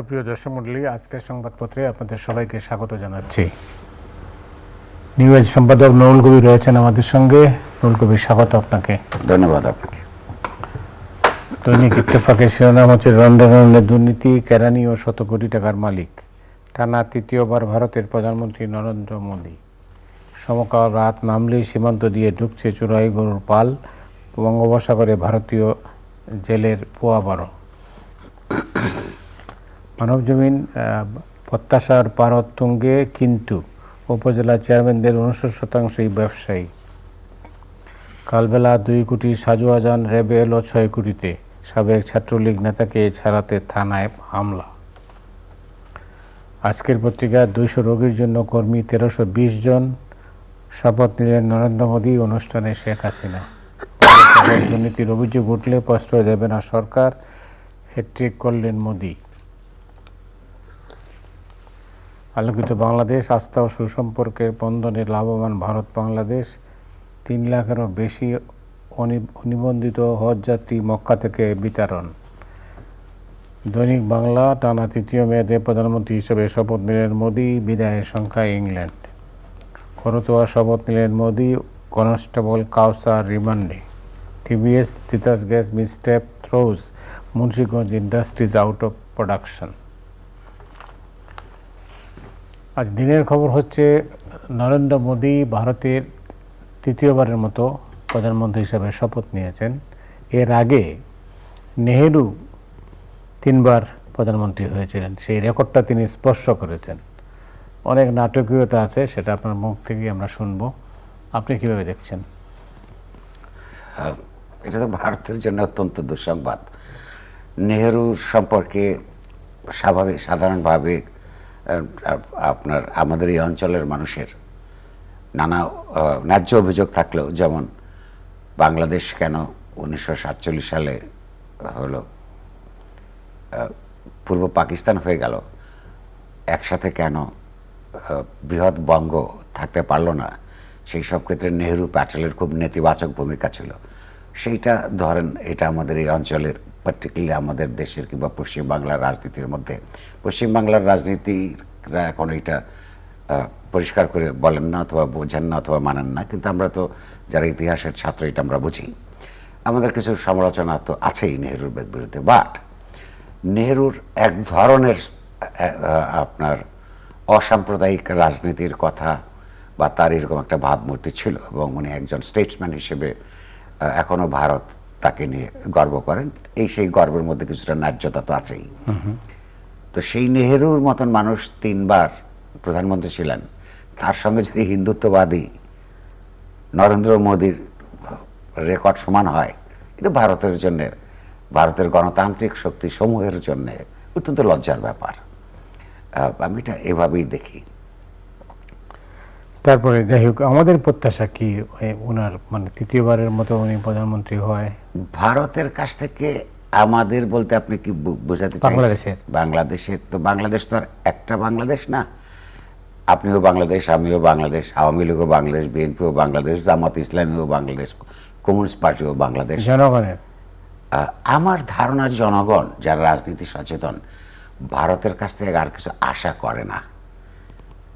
সুপ্রিয় দর্শক মণ্ডলী, আজকের সংবাদপত্রে আপনাদের সবাইকে স্বাগত জানাচ্ছি। নিউ এজ সম্পাদক নুরুল কবির রয়েছেন আমাদের সঙ্গে। নুরুল কবির, স্বাগত আপনাকে। ধন্যবাদ আপনাকে। দৈনিক ইত্তেফাকের শিরোনাম হচ্ছে রন্ধনের দুর্নীতি, কেরানি ও শত কোটি টাকার মালিক। টানা তৃতীয়বার ভারতের প্রধানমন্ত্রী নরেন্দ্র মোদী। সমকাল রাত নামলেই সীমান্ত দিয়ে ঢুকছে চোরাই গরুর পাল, বঙ্গোপসাগরে ভারতীয় জেলের পোয়াবারো। মানবজমিন প্রত্যাশার পারদ তুঙ্গে, কিন্তু উপজেলা চেয়ারম্যানদের 59%ই ব্যবসায়ী। কালবেলা 2 কোটি সাজু আজান, র্যাবে এলো 6 কোটিতে। সাবেক ছাত্রলীগ নেতাকে ছাড়াতে থানায় হামলা। আজকের পত্রিকা 200 রোগীর জন্য কর্মী 1320 জন। শপথ নিলেন নরেন্দ্র মোদী, অনুষ্ঠানে শেখ হাসিনা। দুর্নীতির অভিযোগ উঠলে প্রশ্রয় দেবে না সরকার, হ্যাট্রিক করলেন মোদী। আলোকিত বাংলাদেশ, আস্থা ও সুসম্পর্কের বন্ধনে লাভবান ভারত বাংলাদেশ। 3 লাখেরও বেশি অনিবন্ধিত হজযাত্রী মক্কা থেকে বিতরণ। দৈনিক বাংলা, টানা তৃতীয় মেয়াদে প্রধানমন্ত্রী হিসেবে শপথ নিলেন মোদী, বিদায়ের সংখ্যায় ইংল্যান্ড। করতোয়া শপথ নিলেন মোদী, কনস্টেবল কাউসার রিমান্ডে। TVS Titas gas misstep throws Munshiganj industries out of production. আজ দিনের খবর হচ্ছে নরেন্দ্র মোদী ভারতের তৃতীয়বারের মতো প্রধানমন্ত্রী হিসাবে শপথ নিয়েছেন। এর আগে নেহেরু 3 বার প্রধানমন্ত্রী হয়েছিলেন, সেই রেকর্ডটা তিনি স্পর্শ করেছেন। অনেক নাটকীয়তা আছে, সেটা আপনার মুখ থেকেই আমরা শুনব। আপনি কীভাবে দেখছেন? এটা তো ভারতের জন্য অত্যন্ত দুঃসংবাদ। নেহেরু সম্পর্কে সাধারণভাবে আমাদের এই অঞ্চলের মানুষের নানা ন্যায্য অভিযোগ থাকলেও, যেমন বাংলাদেশ কেন 1947 সালে হলো পূর্ব পাকিস্তান হয়ে গেল, একসাথে কেন বৃহৎ বঙ্গ থাকতে পারল না, সেই সব ক্ষেত্রে নেহেরু প্যাটেলের খুব নেতিবাচক ভূমিকা ছিল। সেইটা ধরেন, এটা আমাদের এই অঞ্চলের, পার্টিকুলারলি আমাদের দেশের কিংবা পশ্চিমবাংলার রাজনীতির মধ্যে, পশ্চিমবাংলার রাজনীতিরা এখন এটা পরিষ্কার করে বলেন না, অথবা বোঝেন না, অথবা মানেন না। কিন্তু আমরা তো যারা ইতিহাসের ছাত্র, এটা আমরা বুঝি। আমাদের কিছু সমালোচনা তো আছেই নেহেরুর বিরুদ্ধে। বাট নেহেরুর এক ধরনের আপনার অসাম্প্রদায়িক রাজনীতির কথা বা তার এরকম একটা ভাবমূর্তি ছিল, এবং উনি একজন স্টেটসম্যান হিসেবে এখনও ভারত তাকে নিয়ে গর্ব করেন। সেই গর্বের মধ্যে কিছুটা ন্যায্যতা তো আছেই। তো সেই নেহেরুর মতন মানুষ 3 বার প্রধানমন্ত্রী ছিলেন, তার সঙ্গে যদি হিন্দুত্ববাদী নরেন্দ্র মোদীর রেকর্ড সমান হয়, এটা ভারতের জন্য, ভারতের গণতান্ত্রিক শক্তি সমূহের জন্য অত্যন্ত লজ্জার ব্যাপার। আমি এটা এভাবেই দেখি। তারপরে যাই হোক, আমাদের প্রত্যাশা কি ওনার, মানে তৃতীয়বারের মতো উনি প্রধানমন্ত্রী হয়? ভারতের কাছ থেকে আমাদের বলতে আপনি কি বোঝাতে চাইছেন? বাংলাদেশের তো, বাংলাদেশ তো আর একটা বাংলাদেশ না। আপনিও বাংলাদেশ, আমিও বাংলাদেশ, আওয়ামী লীগও বাংলাদেশ, বিএনপিও বাংলাদেশ, জামাত ইসলামীও বাংলাদেশ, কমিউনিস্ট পার্টিও বাংলাদেশ। জনগণের আমার ধারণা, জনগণ যারা রাজনীতি সচেতন, ভারতের কাছ থেকে আর কিছু আশা করে না।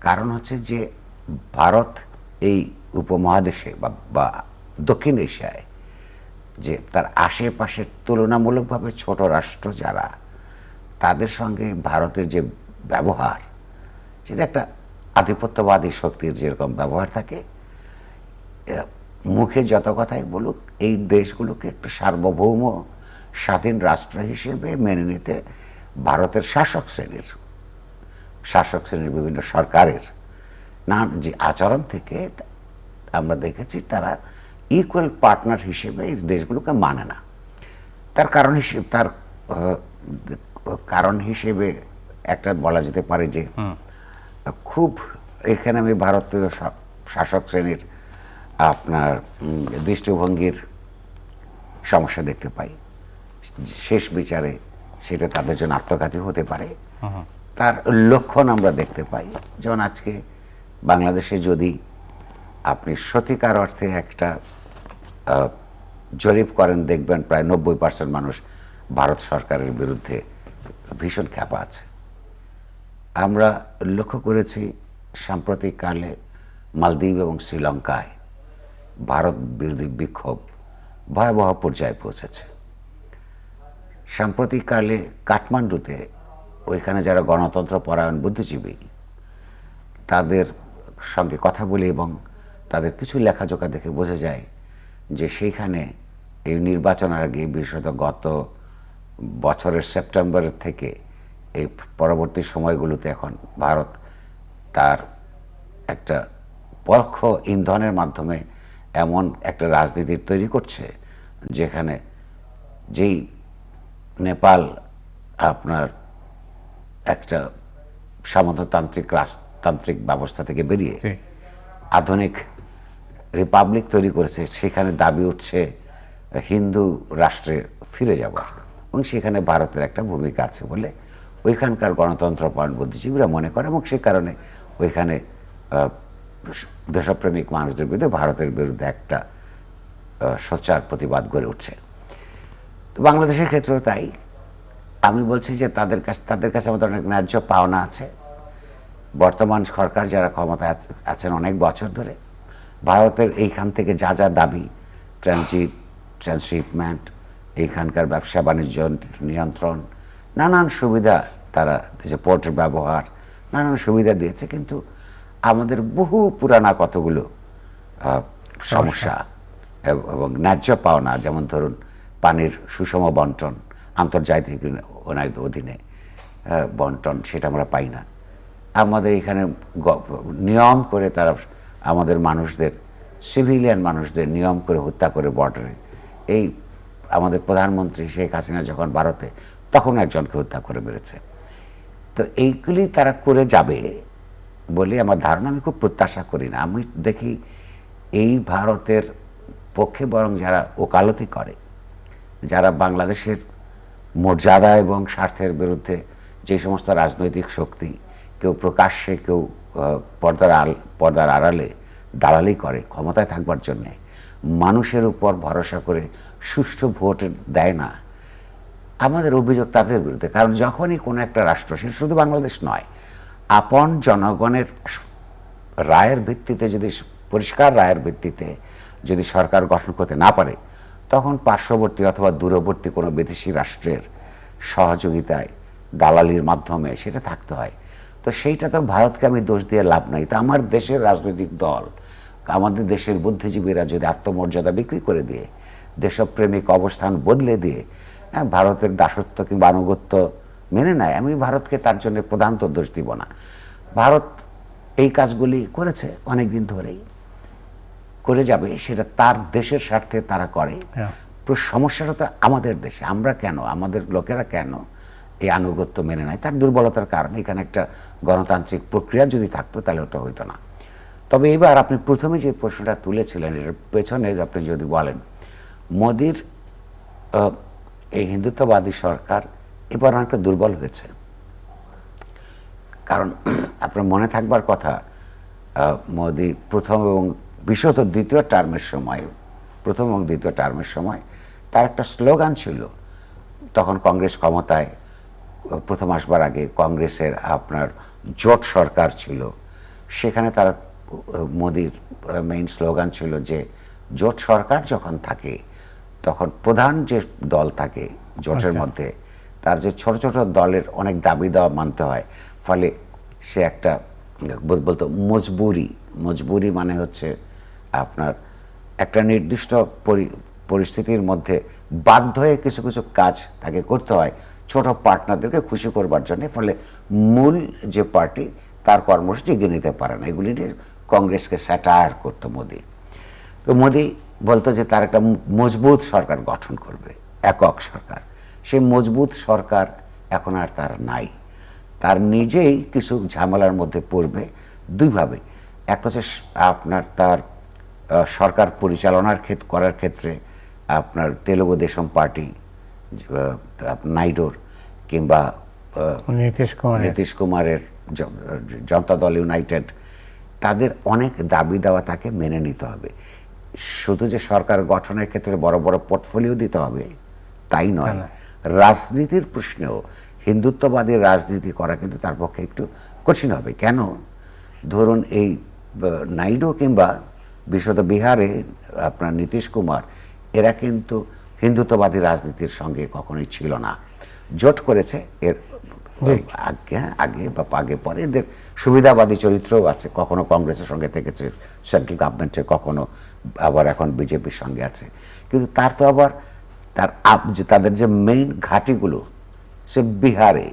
কারণ হচ্ছে যে ভারত এই উপমহাদেশে বা দক্ষিণ এশিয়ায় যে তার আশেপাশের তুলনামূলকভাবে ছোট রাষ্ট্র যারা, তাদের সঙ্গে ভারতের যে ব্যবহার, সেটা একটা আধিপত্যবাদী শক্তির যেরকম ব্যবহার থাকে, মুখে যত কথাই বলুক, এই দেশগুলোকে একটা সার্বভৌম স্বাধীন রাষ্ট্র হিসেবে মেনে নিতে ভারতের শাসক শ্রেণীর বিভিন্ন সরকারের যে আচরণ থেকে আমরা দেখেছি, তারা ইকুয়াল পার্টনার হিসেবে এই দেশগুলোকে মানে না। তার কারণ হিসেবে একটা বলা যেতে পারে যে, খুব এখানে আমি ভারতীয় শাসক শ্রেণীর আপনার দৃষ্টিভঙ্গির সমস্যা দেখতে পাই। শেষ বিচারে সেটা তাদের জন্য আত্মঘাতী হতে পারে, তার লক্ষণ আমরা দেখতে পাই। যেমন আজকে বাংলাদেশে যদি আপনি সত্যিকার অর্থে একটা জরিপ করেন, দেখবেন প্রায় 90% মানুষ ভারত সরকারের বিরুদ্ধে ভীষণ ক্ষেপা আছে। আমরা লক্ষ্য করেছি সাম্প্রতিককালে মালদ্বীপ এবং শ্রীলঙ্কায় ভারত বিরোধী বিক্ষোভ ভয়াবহ পর্যায়ে পৌঁছেছে। সাম্প্রতিককালে কাঠমান্ডুতে ওইখানে যারা গণতন্ত্র পরায়ণ বুদ্ধিজীবী তাদের সঙ্গে কথা বলি এবং তাদের কিছু লেখাজোখা দেখে বোঝা যায় যে সেইখানে এই নির্বাচনের আগে, বিশেষত গত বছরের সেপ্টেম্বরের থেকে এই পরবর্তী সময়গুলোতে এখন ভারত তার একটা পরোক্ষ ইন্ধনের মাধ্যমে এমন একটা রাজনীতি তৈরি করছে যেখানে যেই নেপাল আপনার একটা সামন্ততান্ত্রিক রাজতান্ত্রিক ব্যবস্থা থেকে বেরিয়ে আধুনিক রিপাবলিক তৈরি করেছে, সেখানে দাবি উঠছে হিন্দু রাষ্ট্রে ফিরে যাওয়া এবং সেখানে ভারতের একটা ভূমিকা আছে বলে ওইখানকার গণতন্ত্রপরায়ণ বুদ্ধিজীবীরা মনে করে এবং সে কারণে ওইখানে দেশপ্রেমিক মানুষদের বিরুদ্ধে ভারতের বিরুদ্ধে একটা সোচ্চার প্রতিবাদ গড়ে উঠছে। তো বাংলাদেশের ক্ষেত্রেও তাই। আমি বলছি যে তাদের কাছে আমাদের অনেক ন্যায্য পাওনা আছে। বর্তমান সরকার যারা ক্ষমতায় আছেন অনেক বছর ধরে ভারতের এইখান থেকে যা যা দাবি, ট্রান্সশিপমেন্ট, এইখানকার ব্যবসা বাণিজ্য নিয়ন্ত্রণ, নানান সুবিধা, তারা যে পোর্টের ব্যবহার, নানান সুবিধা দিয়েছে, কিন্তু আমাদের বহু পুরানা কতগুলো সমস্যা এবং ন্যায্য পাওনা, যেমন ধরুন পানির সুষম বন্টন, আন্তর্জাতিক অধীনে বন্টন, সেটা আমরা পাই না। আমাদের এখানে নিয়ম করে তারা আমাদের মানুষদের, সিভিলিয়ান মানুষদের নিয়ম করে হত্যা করে বর্ডারে। এই আমাদের প্রধানমন্ত্রী শেখ হাসিনা যখন ভারতে, তখন একজনকে হত্যা করে মেরেছে। তো এইগুলি তারা করে যাবে বলে আমার ধারণা, আমি খুব প্রত্যাশা করি না। আমি দেখি এই ভারতের পক্ষে বরং যারা ওকালতি করে, যারা বাংলাদেশের মর্যাদা এবং স্বার্থের বিরুদ্ধে যে সমস্ত রাজনৈতিক শক্তি, কেউ প্রকাশ্যে, কেউ পর্দার আড়ালে দালালি করে ক্ষমতায় থাকবার জন্যে, মানুষের উপর ভরসা করে সুষ্ঠু ভোট দেয় না, আমাদের অভিযোগ তাদের বিরুদ্ধে। কারণ যখনই কোনো একটা রাষ্ট্র, সে শুধু বাংলাদেশ নয়, আপন জনগণের রায়ের ভিত্তিতে, যদি পরিষ্কার রায়ের ভিত্তিতে যদি সরকার গঠন করতে না পারে, তখন পার্শ্ববর্তী অথবা দূরবর্তী কোনো বিদেশি রাষ্ট্রের সহযোগিতায়, দালালির মাধ্যমে সেটা থাকতে হয়। তো সেইটা তো ভারতকে আমি দোষ দিয়ে লাভ নাই। তো আমার দেশের রাজনৈতিক দল, আমাদের দেশের বুদ্ধিজীবীরা যদি আত্মমর্যাদা বিক্রি করে দিয়ে, দেশপ্রেমিক অবস্থান বদলে দিয়ে ভারতের দাসত্ব কিংবা আনুগত্য মেনে নেয়, আমি ভারতকে তার জন্য প্রধানত দোষ দিব না। ভারত এই কাজগুলি করেছে অনেক দিন ধরেই, করে যাবে, সেটা তার দেশের স্বার্থে তারা করে। সমস্যাটা তো আমাদের দেশে, আমরা কেন, আমাদের লোকেরা কেন এই আনুগত্য মেনে নেয়? তার দুর্বলতার কারণে। এখানে একটা গণতান্ত্রিক প্রক্রিয়া যদি থাকতো তাহলে ওটা হইতো না। তবে এবার আপনি প্রথমে যে প্রশ্নটা তুলেছিলেন, এর পেছনে আপনি যদি বলেন, মোদির এই হিন্দুত্ববাদী সরকার এবার অনেকটা দুর্বল হয়েছে। কারণ আপনার মনে থাকবার কথা, মোদি প্রথম এবং বিশেষত দ্বিতীয় টার্মের সময়, প্রথম এবং দ্বিতীয় টার্মের সময় তার একটা স্লোগান ছিল, তখন কংগ্রেস ক্ষমতায় প্রথম আসবার আগে কংগ্রেসের আপনার জোট সরকার ছিল, সেখানে তারা, মোদির মেইন স্লোগান ছিল যে জোট সরকার যখন থাকে তখন প্রধান যে দল থাকে জোটের মধ্যে, তার যে ছোট ছোট দলের অনেক দাবি দেওয়া মানতে হয়, ফলে সে একটা বলতো মজবুরি মানে হচ্ছে আপনার একটা নির্দিষ্ট পরিস্থিতির মধ্যে বাধ্য হয়ে কিছু কিছু কাজ তাকে করতে হয় ছোট পার্টনারদেরকে খুশি করবার জন্য, ফলে মূল যে পার্টি তার কর্মসূচি এগিয়ে নিতে পারে না। এগুলি নিয়ে কংগ্রেসকে স্যাটায়ার করতো মোদি। তো মোদি বলতো যে তার একটা মজবুত সরকার গঠন করবে, একক সরকার। সেই মজবুত সরকার এখন আর তার নাই। তার নিজেই কিছু ঝামেলার মধ্যে পড়বে দুইভাবে। একটা হচ্ছে আপনার তার সরকার পরিচালনার করার ক্ষেত্রে আপনার তেলুগু দেশম পার্টি, নাইডুর কিংবা নীতিশ কুমারের জনতা দল ইউনাইটেড, তাদের অনেক দাবি দেওয়া তাকে মেনে নিতে হবে। শুধু যে সরকার গঠনের ক্ষেত্রে বড় বড় পোর্টফোলিও দিতে হবে তাই নয়, রাজনীতির প্রশ্নেও হিন্দুত্ববাদী রাজনীতি করা কিন্তু তার পক্ষে একটু কঠিন হবে। কেন? ধরুন এই নাইডু কিংবা বিশদ বিহারে আপনার নীতিশ কুমার, এরা কিন্তু হিন্দুত্ববাদী রাজনীতির সঙ্গে কখনোই ছিল না। জোট করেছে এর আগে বা আগে পরে, এদের সুবিধাবাদী চরিত্রও আছে, কখনো কংগ্রেসের সঙ্গে থেকেছে সেন্ট্রাল গভর্নমেন্টে, কখনো আবার এখন বিজেপির সঙ্গে আছে। কিন্তু তার তো আবার তাদের যে মেইন ঘাঁটিগুলো সে বিহারে,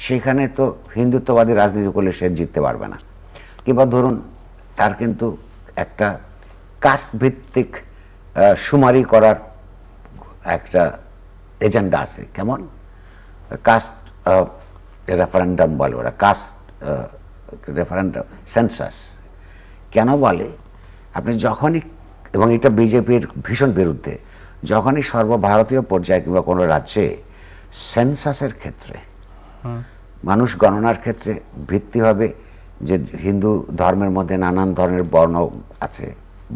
সেখানে তো হিন্দুত্ববাদী রাজনীতি করলে সে জিততে পারবে না। কিংবা ধরুন তার কিন্তু একটা কাস্ট ভিত্তিক শুমারি করার একটা এজেন্ডা আছে। কেমন? কাস্ট রেফারেন্ডাম বলে ওরা, কাস্ট রেফারেন্ডাম, সেন্সাস। কেন বলে? আপনি যখনই, এবং এটা বিজেপির ভীষণ বিরুদ্ধে, যখনই সর্বভারতীয় পর্যায়ে কিংবা কোনো রাজ্যে সেন্সাসের ক্ষেত্রে, মানুষ গণনার ক্ষেত্রে ভিত্তি হবে যে হিন্দু ধর্মের মধ্যে নানান ধরনের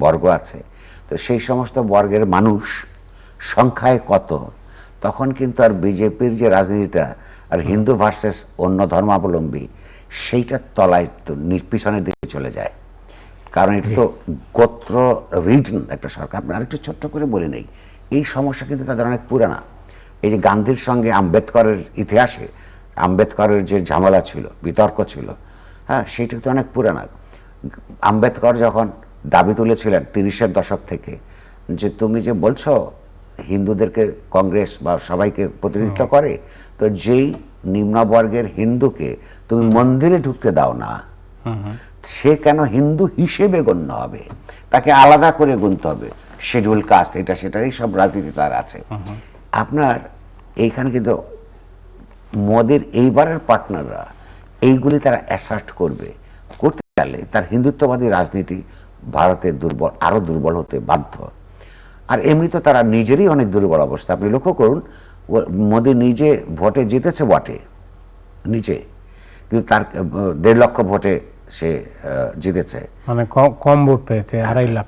বর্গ আছে, তো সেই সমস্ত বর্গের মানুষ সংখ্যায় কত, তখন কিন্তু আর বিজেপির যে রাজনীতিটা আর হিন্দু ভার্সেস অন্য ধর্মাবলম্বী, সেইটার তলায় তো পিছনের দিকে চলে যায়। কারণ এটা তো গোত্র রিজন একটা সরকার। আপনার আরেকটু ছোট্ট করে বলে নেই, এই সমস্যা কিন্তু তাদের অনেক পুরানা। এই যে গান্ধীর সঙ্গে আম্বেদকরের ইতিহাসে আম্বেদকরের যে ঝামেলা ছিল, বিতর্ক ছিল, হ্যাঁ, সেইটা তো অনেক পুরানা। আম্বেদকর যখন দাবি তুলেছিলেন 30-এর দশক থেকে, যে তুমি যে বলছো হিন্দুদেরকে কংগ্রেস বা সবাইকে প্রতিনিধিত্ব করে, তো যেই নিম্নবর্গের হিন্দুকে তুমি মন্দিরে ঢুকতে দাও না, সে কেন হিন্দু হিসেবে গণ্য হবে? তাকে আলাদা করে গুনতে হবে, শিডিউল কাস্ট, এটা সেটা, এই সব রাজনীতি তার আছে। আপনার এইখানে কিন্তু মোদির এইবারের পার্টনাররা এইগুলি তারা অ্যাসার্ট করতে গেলে তার হিন্দুত্ববাদী রাজনীতি ভারতের আরও দুর্বল হতে বাধ্য। আর এমনি তো তারা নিজেরই অনেক দুর্বল অবস্থা। আপনি লক্ষ্য করুন, মোদি নিজে ভোটে জিতেছে বটে নিজে, কিন্তু তার 1.5 লক্ষ ভোটে সে জিতেছে, মানে কম ভোট পেয়েছে, 2.5 লাখ,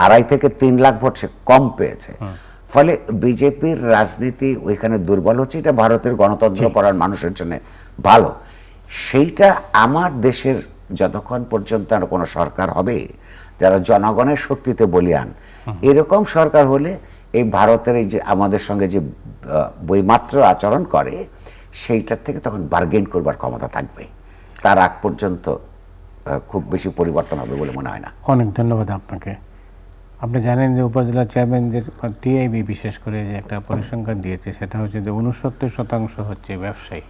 2.5 থেকে 3 লাখ ভোট সে কম পেয়েছে। ফলে বিজেপির রাজনীতি ওইখানে দুর্বল হচ্ছে। এটা ভারতের গণতন্ত্র পরায়ণ মানুষের জন্য ভালো। সেইটা আমার দেশের যতক্ষণ পর্যন্ত আর কোনো সরকার হবে যারা জনগণের শক্তিতে বলিয়ান, এরকম সরকার হলে এই ভারতের এই যে আমাদের সঙ্গে যে বৈমাত্র আচরণ করে, সেইটার থেকে তখন বার্গেন করবার ক্ষমতা থাকবে। তার আগ পর্যন্ত খুব বেশি পরিবর্তন হবে বলে মনে হয় না। অনেক ধন্যবাদ আপনাকে। আপনি জানেন যে উপজেলা চেয়ারম্যানদের টিআইবি বিশেষ করে যে একটা পরিসংখ্যান দিয়েছে, সেটা হচ্ছে যে 69% হচ্ছে ব্যবসায়ী।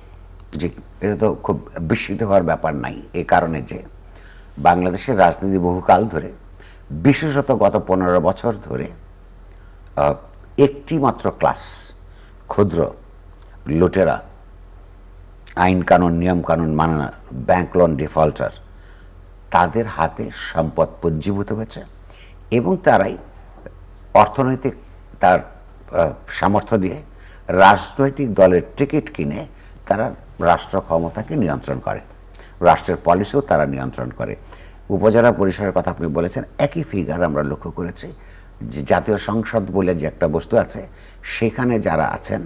জি, এটা তো খুব বিস্মিত হওয়ার ব্যাপার নাই। এই কারণে যে বাংলাদেশের রাজনীতি বহুকাল ধরে, বিশেষত গত 15 বছর ধরে, একটি মাত্র ক্লাস, ক্ষুদ্র লুটেরা, আইন কানুন নিয়ম কানুন মানে না, ব্যাংক লোন ডিফল্টার, তাদের হাতে সম্পদ পুঞ্জীভূত হয়েছে এবং তারাই অর্থনৈতিক তার সামর্থ্য দিয়ে রাজনৈতিক দলের টিকিট কিনে তারা রাষ্ট্র ক্ষমতাকে নিয়ন্ত্রণ করে, রাষ্ট্রের পলিসিও তারা নিয়ন্ত্রণ করে। উপজেলা পরিষদের কথা আপনি বলেছেন, একই ফিগার আমরা লক্ষ্য করেছি যে জাতীয় সংসদ বলে যে একটা বস্তু আছে, সেখানে যারা আছেন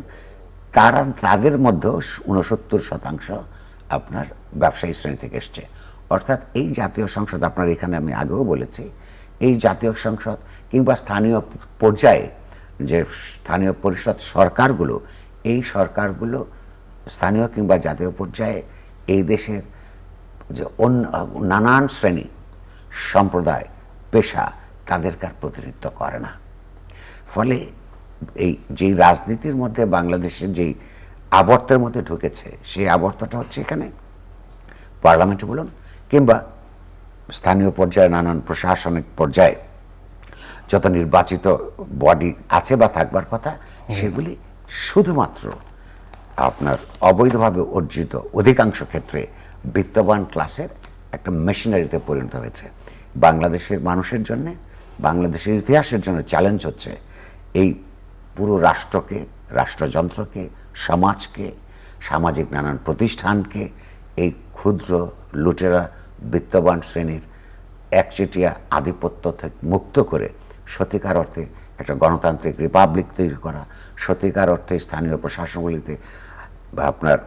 তাদের মধ্যেও 69% আপনার ব্যবসায়ী শ্রেণী থেকে এসছে। অর্থাৎ এই জাতীয় সংসদ, আপনার এখানে আমি আগেও বলেছি, এই জাতীয় সংসদ কিংবা স্থানীয় পর্যায়ে যে স্থানীয় পরিষদ সরকারগুলো, এই সরকারগুলো স্থানীয় কিংবা জাতীয় পর্যায়ে এই দেশের যে নানান শ্রেণী, সম্প্রদায়, পেশা, তাদেরকে আর প্রতিনিধিত্ব করে না। ফলে এই যেই রাজনীতির মধ্যে বাংলাদেশের যেই আবর্তের মধ্যে ঢুকেছে, সেই আবর্তটা হচ্ছে এখানে পার্লামেন্টে বলুন কিংবা স্থানীয় পর্যায়ে নানান প্রশাসনিক পর্যায়ে যত নির্বাচিত বডি আছে বা থাকবার কথা, সেগুলি শুধুমাত্র আপনার অবৈধভাবে অর্জিত অধিকাংশ ক্ষেত্রে বিত্তবান ক্লাসের একটা মেশিনারিতে পরিণত হয়েছে। বাংলাদেশের মানুষের জন্যে, বাংলাদেশের ইতিহাসের জন্য চ্যালেঞ্জ হচ্ছে এই পুরো রাষ্ট্রকে, রাষ্ট্রযন্ত্রকে, সমাজকে, সামাজিক নানান প্রতিষ্ঠানকে এই ক্ষুদ্র লুটেরা বিত্তবান শ্রেণীর একচেটিয়া আধিপত্য থেকে মুক্ত করে সত্যিকার অর্থে একটা গণতান্ত্রিক রিপাবলিক তৈরি করা, সত্যিকার অর্থে স্থানীয় প্রশাসনগুলিতে আপনার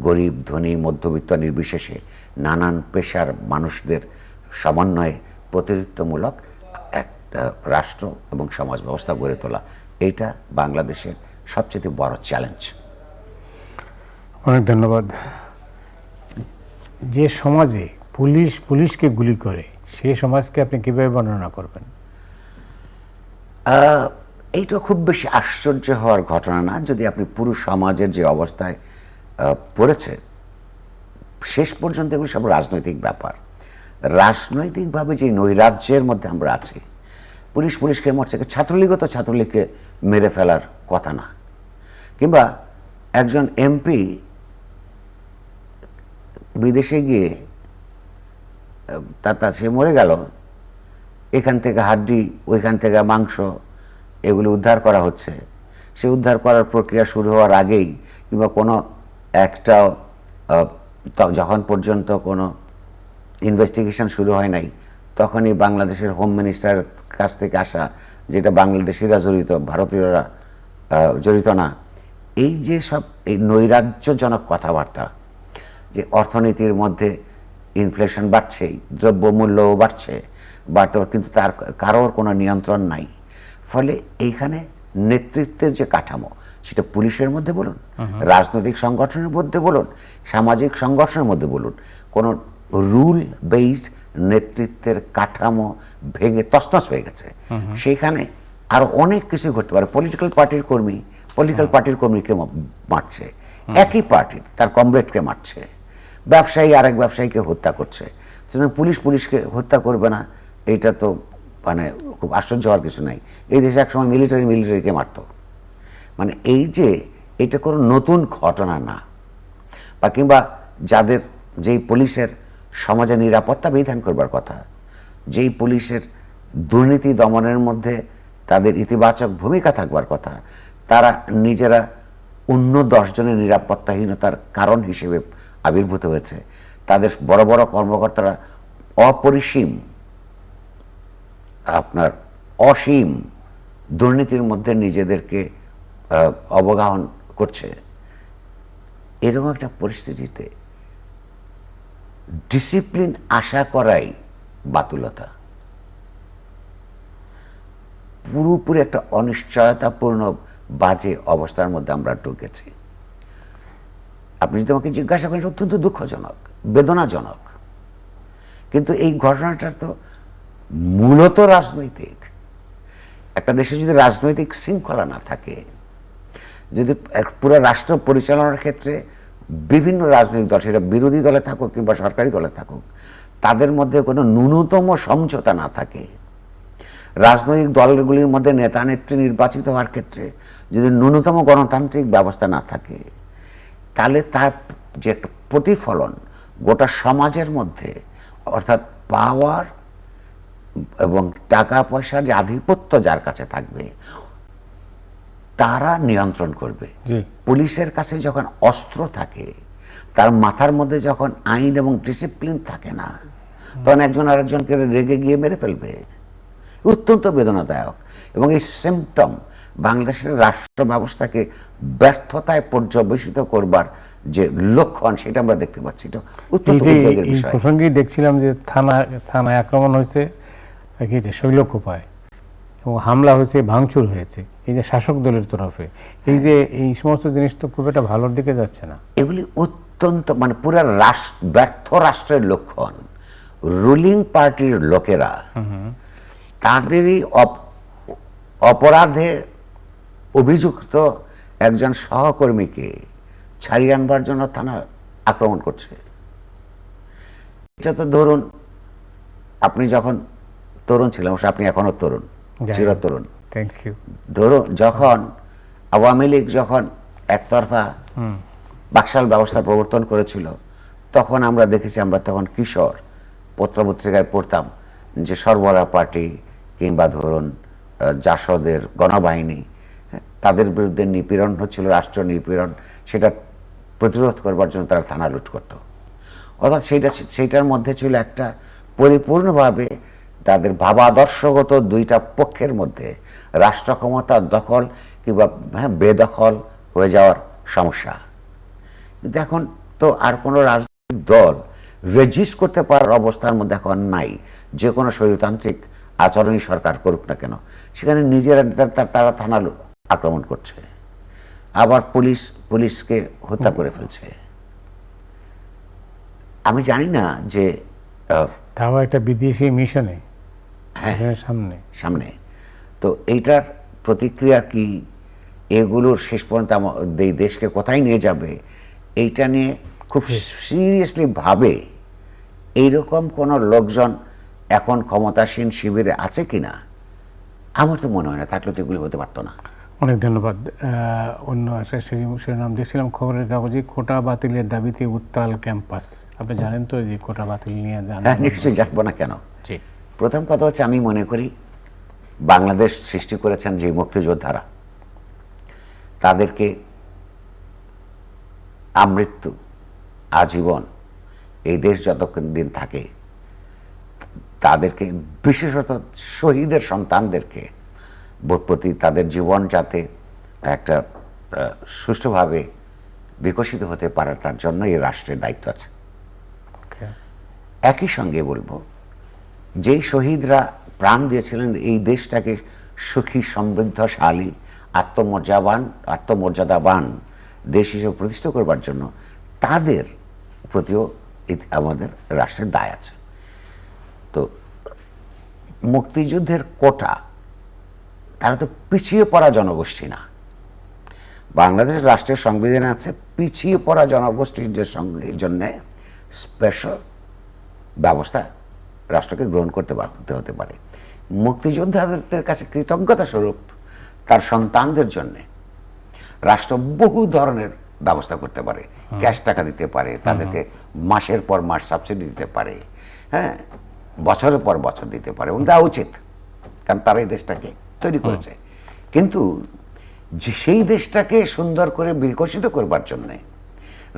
গরিব ধনী মধ্যবিত্ত নির্বিশেষে নানান পেশার মানুষদের সমন্বয়ে প্রতিনিধিত্বমূলক একটা রাষ্ট্র এবং সমাজ ব্যবস্থা গড়ে তোলা, এইটা বাংলাদেশের সবচেয়ে বড় চ্যালেঞ্জ। অনেক ধন্যবাদ। যে সমাজে পুলিশকে গুলি করে সেই সমাজকে আপনি কিভাবে বর্ণনা করবেন? এইটা খুব বেশি আশ্চর্য হওয়ার ঘটনা না, যদি আপনি পুরো সমাজের যে অবস্থায় পড়েছে, শেষ পর্যন্ত এগুলো সব রাজনৈতিক ব্যাপার। রাজনৈতিকভাবে যে নৈরাজ্যের মধ্যে আমরা আছি, পুলিশকে মরছে, ছাত্রলীগও তো ছাত্রলীগকে মেরে ফেলার কথা না, কিংবা একজন এমপি বিদেশে গিয়ে তার সে মরে গেল, এখান থেকে হাড্ডি ওইখান থেকে মাংস এগুলো উদ্ধার করা হচ্ছে। সে উদ্ধার করার প্রক্রিয়া শুরু হওয়ার আগেই কিংবা কোনো একটা যখন পর্যন্ত কোনো ইনভেস্টিগেশন শুরু হয় নাই, তখনই বাংলাদেশের হোম মিনিস্টারের কাছ থেকে আসা, যেটা বাংলাদেশিরা জড়িত, ভারতীয়রা জড়িত না, এই যে সব এই নৈরাজ্যজনক কথাবার্তা, যে অর্থনীতির মধ্যে ইনফ্লেশন বাড়ছেই, দ্রব্যমূল্যও বাড়ছে, কিন্তু তার কারোর কোনো নিয়ন্ত্রণ নাই। ফলে এইখানে নেতৃত্বের যে কাঠামো, সেটা পুলিশের মধ্যে বলুন, রাজনৈতিক সংগঠনের মধ্যে বলুন, সামাজিক সংগঠনের মধ্যে বলুন, কোনো রুল বেসড নেতৃত্বের কাঠামো ভেঙে তছনছ হয়ে গেছে। সেইখানে আরো অনেক কিছু ঘটতে পারে। পলিটিক্যাল পার্টির কর্মীকে মারছে, একই পার্টির তার কমরেডকে মারছে, ব্যবসায়ী আরেক ব্যবসায়ীকে হত্যা করছে। পুলিশকে হত্যা করবে না, এইটা তো মানে খুব আশ্চর্য হওয়ার কিছু নাই। এই দেশে একসময় মিলিটারিকে মারত। মানে এই যে এটা কোনো নতুন ঘটনা না। বা কিংবা যেই পুলিশের সমাজে নিরাপত্তা বিধান করবার কথা, যেই পুলিশের দুর্নীতি দমনের মধ্যে তাদের ইতিবাচক ভূমিকা থাকবার কথা, তারা নিজেরা অন্য 10 জনের নিরাপত্তাহীনতার কারণ হিসেবে আবির্ভূত হয়েছে। তাদের বড় বড় কর্মকর্তারা অপরিসীম অসীম দুর্নীতির মধ্যে নিজেদেরকে অবগাহন করছে। এরকম একটা পরিস্থিতিতে ডিসিপ্লিন আশা করাই বাতুলতা। পুরোপুরি একটা অনিশ্চয়তাপূর্ণ বাজে অবস্থার মধ্যে আমরা ঢুকেছি। আপনি যদি আমাকে জিজ্ঞাসা করেন, অত্যন্ত দুঃখজনক, বেদনাজনক। কিন্তু এই ঘটনাটা তো মূলত রাজনৈতিক। একটা দেশে যদি রাজনৈতিক শৃঙ্খলা না থাকে, যদি পুরো রাষ্ট্র পরিচালনার ক্ষেত্রে বিভিন্ন রাজনৈতিক দল, সেটা বিরোধী দলে থাকুক কিংবা সরকারি দলে থাকুক, তাদের মধ্যে কোনো ন্যূনতম সমঝোতা না থাকে, রাজনৈতিক দলগুলির মধ্যে নেতা নেত্রী নির্বাচিত হওয়ার ক্ষেত্রে যদি ন্যূনতম গণতান্ত্রিক ব্যবস্থা না থাকে, তাহলে তার যে একটা প্রতিফলন গোটা সমাজের মধ্যে, অর্থাৎ পাওয়ার এবং টাকা পয়সার যে আধিপত্য যার কাছে থাকবে, তারা নিয়ন্ত্রণ করবে। পুলিশের কাছে যখন অস্ত্র থাকে, তার মাথার মধ্যে যখন আইন এবং ডিসিপ্লিন থাকে না, তখন একজন আরেকজনকে রেগে গিয়ে মেরে ফেলবে। অত্যন্ত বেদনাদায়ক। এবং এই সিম্পটম বাংলাদেশের রাষ্ট্র ব্যবস্থাকে ব্যর্থতায় পর্যবেসিত করবার যে লক্ষণ, সেটা আমরা দেখতে পাচ্ছি। এটা অত্যন্ত উদ্বেগের বিষয়। প্রসঙ্গে দেখছিলাম যে থানায় আক্রমণ হয়েছে শৈলকুপায়, এবং হামলা হয়েছে, ভাঙচুর হয়েছে, এই যে শাসক দলের তরফে, এই সমস্ত জিনিস তো খুব একটা ভালোর দিকে যাচ্ছে না। এগুলি অত্যন্ত পুরো ব্যর্থ রাষ্ট্রের লক্ষণ। রুলিং পার্টির লোকেরা তাদেরই অপরাধে অভিযুক্ত একজন সহকর্মীকে ছাড়িয়ে আনবার জন্য থানা আক্রমণ করছে। এটা তো ধরুন, আপনি যখন তরুণ ছিলেন, আপনি এখনো তরুণ, চিরতরুণ, ধরুন যখন আওয়ামী লীগ যখন একতরফা বাকশাল ব্যবস্থা প্রবর্তন করেছিল, তখন আমরা দেখেছি, আমরা তখন কিশোর, পত্রপত্রিকায় পড়তাম যে সরবরাহ পার্টি কিংবা ধরুন জাসদের গণবাহিনী, তাদের বিরুদ্ধে নিপীড়ন হচ্ছিল, রাষ্ট্র নিপীড়ন, সেটা প্রতিরোধ করবার জন্য তারা থানা লুট করত। অর্থাৎ সেইটার মধ্যে ছিল একটা পরিপূর্ণভাবে তাদের ভাবাদর্শগত দুইটা পক্ষের মধ্যে রাষ্ট্র ক্ষমতার দখল কিংবা বেদখল হয়ে যাওয়ার সমস্যা। কিন্তু এখন তো আর কোনো রাজনৈতিক দল রেজিস্ট করতে পারার অবস্থার মধ্যে এখন নাই। যে কোনো স্বৈরতান্ত্রিক আচরণই সরকার করুক না কেন, সেখানে নিজেরা তারা থানা আক্রমণ করছে, আবার পুলিশকে হত্যা করে ফেলছে। আমি জানি না যে তাও একটা বিদেশি মিশনে হ্যাঁ সামনে সামনে তো এইটার প্রতিক্রিয়া কি, এগুলোর শেষ পর্যন্ত এই দেশকে কোথায় নিয়ে যাবে, এইটা নিয়ে খুব সিরিয়াসলি ভাবে এইরকম কোনো লোকজন এখন ক্ষমতাসীন শিবিরে আছে কিনা আমার তো মনে হয় না। থাকলে তো এগুলো হতে পারতো না। অনেক ধন্যবাদ। অন্য একটা শিরোনাম দেখছিলাম খবরের কাগজে, কোটা বাতিলের দাবিতে উত্তাল ক্যাম্পাস। আপনি জানেন তো যে কোটা বাতিল নিয়ে হ্যাঁ, নিশ্চয়ই জানবো না কেন। জি, প্রথম কথা হচ্ছে, আমি মনে করি বাংলাদেশ সৃষ্টি করেছেন যে মুক্তিযোদ্ধারা, তাদেরকে আমৃত্যু আজীবন এই দেশ যতক্ষণ দিন থাকে তাদেরকে, বিশেষত শহীদের সন্তানদেরকে প্রতি তাদের জীবন যাতে একটা সুষ্ঠুভাবে বিকশিত হতে পারে তার জন্য এই রাষ্ট্রের দায়িত্ব আছে। একই সঙ্গে বলবো, যেই শহীদরা প্রাণ দিয়েছিলেন এই দেশটাকে সুখী, সমৃদ্ধশালী, আত্মমর্যাদাবান দেশ হিসেবে প্রতিষ্ঠা করবার জন্য তাদের প্রতিও আমাদের রাষ্ট্রের দায় আছে। তো মুক্তিযুদ্ধের কোটা, তারা তো পিছিয়ে পড়া জনগোষ্ঠী না। বাংলাদেশ রাষ্ট্রের সংবিধানে আছে পিছিয়ে পড়া জনগোষ্ঠীর জন্য স্পেশাল ব্যবস্থা রাষ্ট্রকে গ্রহণ করতে হতে পারে। মুক্তিযোদ্ধাদের কাছে কৃতজ্ঞতা স্বরূপ তার সন্তানদের জন্যে রাষ্ট্র বহু ধরনের ব্যবস্থা করতে পারে। ক্যাশ টাকা দিতে পারে, তাদেরকে মাসের পর মাস সাবসিডি দিতে পারে, হ্যাঁ, বছরের পর বছর দিতে পারে, এবং দেওয়া উচিত, কারণ তারা এই দেশটাকে তৈরি করেছে। কিন্তু সেই দেশটাকে সুন্দর করে বিকশিত করবার জন্যে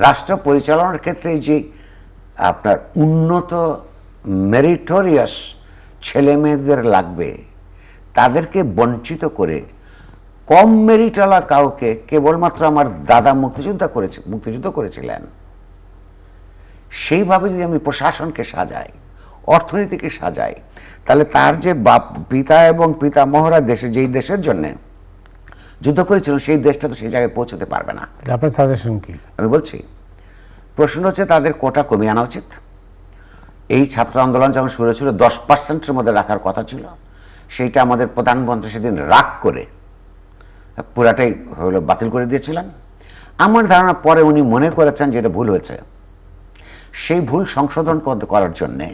রাষ্ট্র পরিচালনার ক্ষেত্রে যে আপনার উন্নত মেরিটোরিয়াস ছেলে মেয়েদের লাগবে, তাদেরকে বঞ্চিত করে কম মেরিটওয়ালা কাউকে, কেবলমাত্র আমার দাদা মুক্তিযুদ্ধ করেছিলেন, সেইভাবে যদি আমি প্রশাসনকে সাজাই, অর্থনীতিকে সাজাই, তাহলে তার যে পিতা এবং পিতামহরা যেই দেশের জন্যে যুদ্ধ করেছিলেন, সেই দেশটা তো সেই জায়গায় পৌঁছতে পারবে না। আপনার সাজেশন কি? আমি বলছি, প্রশ্ন হচ্ছে তাদের কোটা কমিয়ে আনা উচিত। এই ছাত্র আন্দোলন যখন শুরু ছিল 10%-এর মধ্যে রাখার কথা ছিল, সেইটা আমাদের প্রধানমন্ত্রী সেদিন রাগ করে পুরাটাই বাতিল করে দিয়েছিলেন। আমার ধারণা পরে উনি মনে করেছেন যে এটা ভুল হয়েছে। সেই ভুল সংশোধন করার জন্যে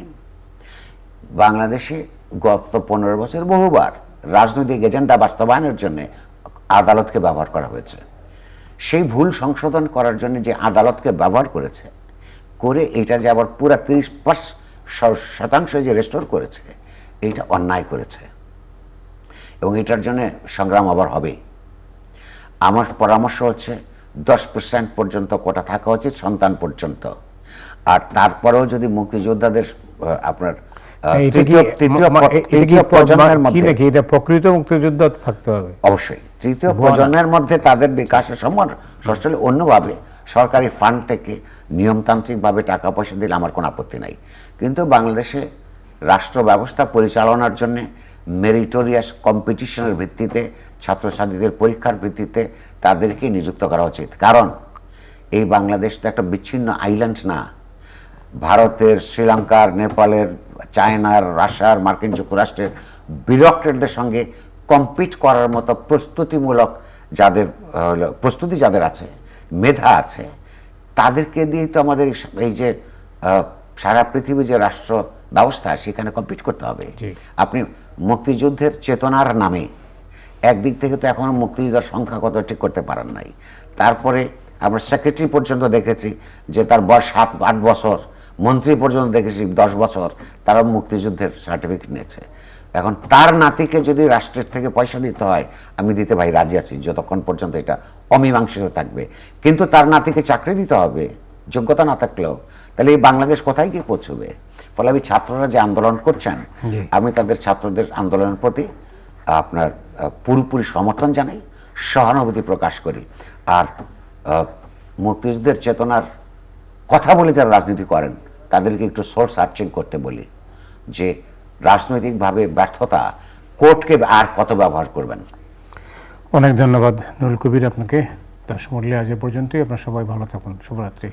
বাংলাদেশে গত 15 বছর বহুবার রাজনৈতিক এজেন্ডা বাস্তবায়নের জন্য আদালতকে ব্যবহার করা হয়েছে। সেই ভুল সংশোধন করার জন্য যে আদালতকে ব্যবহার করেছে, করে এইটা যে আবার পুরা 30% যে রেস্টোর করেছে, এইটা অন্যায় করেছে, এবং এটার জন্য সংগ্রাম আবার হবে। আমার পরামর্শ হচ্ছে 10% পর্যন্ত কোটা থাকা উচিত, সন্তান পর্যন্ত। আর তারপরেও যদি মুক্তিযোদ্ধাদের আপনার তৃতীয় প্রজন্মের মধ্যে, এটা প্রকৃত মুক্তিযুদ্ধ থাকতে হবে অবশ্যই তৃতীয় প্রজন্মের মধ্যে তাদের বিকাশের সময় সচ্ছলে অন্যভাবে সরকারি ফান্ড থেকে নিয়মতান্ত্রিকভাবে টাকা পয়সা দিলে আমার কোনো আপত্তি নাই। কিন্তু বাংলাদেশে রাষ্ট্র ব্যবস্থা পরিচালনার জন্য মেরিটোরিয়াস কম্পিটিশনের ভিত্তিতে, ছাত্রছাত্রীদের পরীক্ষার ভিত্তিতে তাদেরকে নিযুক্ত করা উচিত। কারণ এই বাংলাদেশ তো একটা বিচ্ছিন্ন আইল্যান্ড না। ভারতের, শ্রীলঙ্কার, নেপালের, চায়নার, রাশিয়ার, মার্কিন যুক্তরাষ্ট্রের বিউরোক্রেটদের সঙ্গে কম্পিট করার মতো প্রস্তুতি যাদের আছে, মেধা আছে, তাদেরকে দিয়ে তো আমাদের এই যে সারা পৃথিবী যে রাষ্ট্র ব্যবস্থা, সেখানে কম্পিট করতে হবে। আপনি মুক্তিযুদ্ধের চেতনার নামে একদিক থেকে তো এখনো মুক্তিযোদ্ধার সংখ্যা কত ঠিক করতে পারেন নাই। তারপরে আমরা সেক্রেটারি পর্যন্ত দেখেছি যে তার বয়স 7-8 বছর, মন্ত্রী পর্যন্ত দেখেছি 10 বছর, তারা মুক্তিযুদ্ধের সার্টিফিকেট নিয়েছে। এখন তার নাতিকে যদি রাষ্ট্রের থেকে পয়সা দিতে হয়, আমি দিতে ভাই রাজি আছি, যতক্ষণ পর্যন্ত এটা অমীমাংসিত থাকবে। কিন্তু তার নাতিকে চাকরি দিতে হবে যোগ্যতা না থাকলেও, তাহলে এই বাংলাদেশ কোথায় গিয়ে পৌঁছবে? ফলে আমি ছাত্ররা যে আন্দোলন করছেন, আমি তাদের ছাত্রদের আন্দোলনের প্রতি আপনার পুরোপুরি সমর্থন জানাই, সহানুভূতি প্রকাশ করি। আর মুক্তিযুদ্ধের চেতনার কথা বলে যারা রাজনীতি করেন তাদেরকে একটু সোল সার্চিং করতে বলি যে রাজনৈতিকভাবে ব্যর্থতা কোর্টকে আর কত ব্যবহার করবেন। অনেক ধন্যবাদ নুরুল কবির আপনাকে। দর্শক মণ্ডলী, আজ এ পর্যন্তই। আপনার সবাই ভালো থাকুন। শুভরাত্রি।